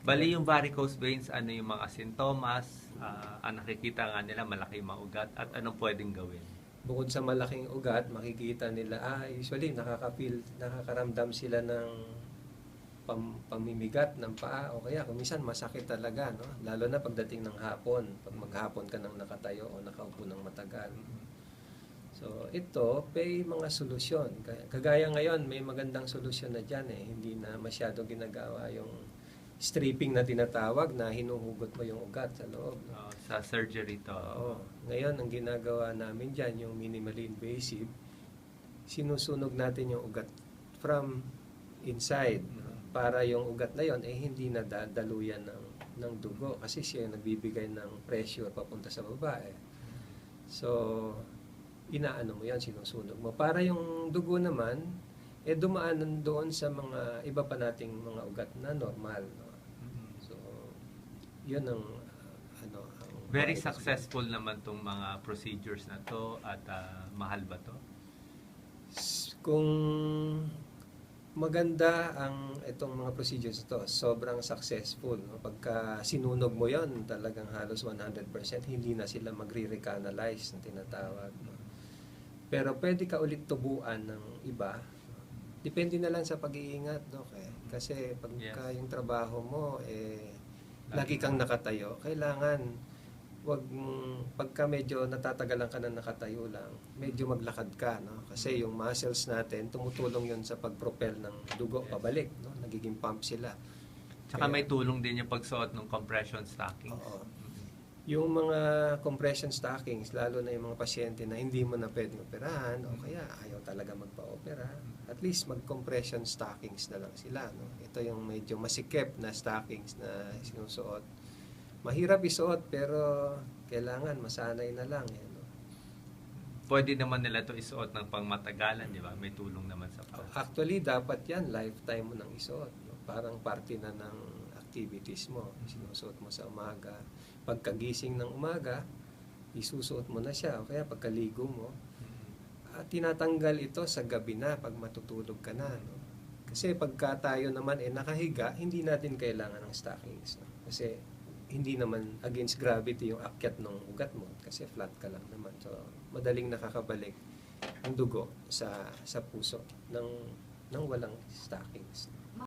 Bali yung varicose veins, ano yung mga sintomas, ang nakikita nga nila malaki yung mga ugat at anong pwedeng gawin? Bukod sa malaking ugat, makikita nila, usually nakakaramdam sila ng pamimigat ng paa o kaya kung minsan masakit talaga, no? Lalo na pagdating ng hapon, pag maghapon ka nang nakatayo o nakaupo ng matagal. So, ito, may mga solusyon. Kagaya ngayon, may magandang solusyon na dyan eh. Hindi na masyado ginagawa yung stripping na tinatawag na hinuhugot mo yung ugat sa loob. No? Sa surgery to. Oo. Ngayon, ang ginagawa namin dyan, yung minimally invasive, sinusunog natin yung ugat from inside. No? Para yung ugat na yon eh hindi na daluyan ng dugo kasi siya yung nagbibigay ng pressure papunta sa baba eh. So, inaano mo yan, sinusunog mo. Para yung dugo naman, dumaanan doon sa mga iba pa nating mga ugat na normal. No? So, yun ang Very successful naman tong mga procedures na to at mahal ba to? Kung maganda ang itong mga procedures ito, sobrang successful. No? Pagka sinunog mo yon talagang halos 100%, hindi na sila magre-recanalize na tinatawag. No? Pero pwede ka ulit tubuan ng iba. Depende na lang sa pag-iingat. No? Kasi pagka yung trabaho mo, lagi kang nakatayo, kailangan pagka medyo natatagalan ka na nakatayo lang, medyo maglakad ka, no? Kasi yung muscles natin, tumutulong yun sa pag-propel ng dugo pabalik, no? Nagiging pump sila. Tsaka may tulong din yung pagsuot ng compression stockings. Oo. Yung mga compression stockings, lalo na yung mga pasyente na hindi mo na pwedeng operahan o kaya ayaw talaga magpa-opera, at least mag-compression stockings na lang sila, no? Ito yung medyo masikip na stockings na sinusuot. Mahirap isuot pero kailangan masanay na lang. No? Pwede naman nila to isuot ng pangmatagalan, di ba? May tulong naman sa pag. Actually, dapat yan, lifetime mo nang isuot. No? Parang parte na ng activities mo. Sinusuot mo sa umaga. Pagkagising ng umaga, isusuot mo na siya. O kaya pagkaligo mo. At tinatanggal ito sa gabi na pag matutulog ka na. No? Kasi pagka tayo naman nakahiga, hindi natin kailangan ng stockings. No? Kasi hindi naman against gravity yung akyat ng ugat mo kasi flat ka lang naman. So, madaling nakakabalik ang dugo sa puso ng walang stockings.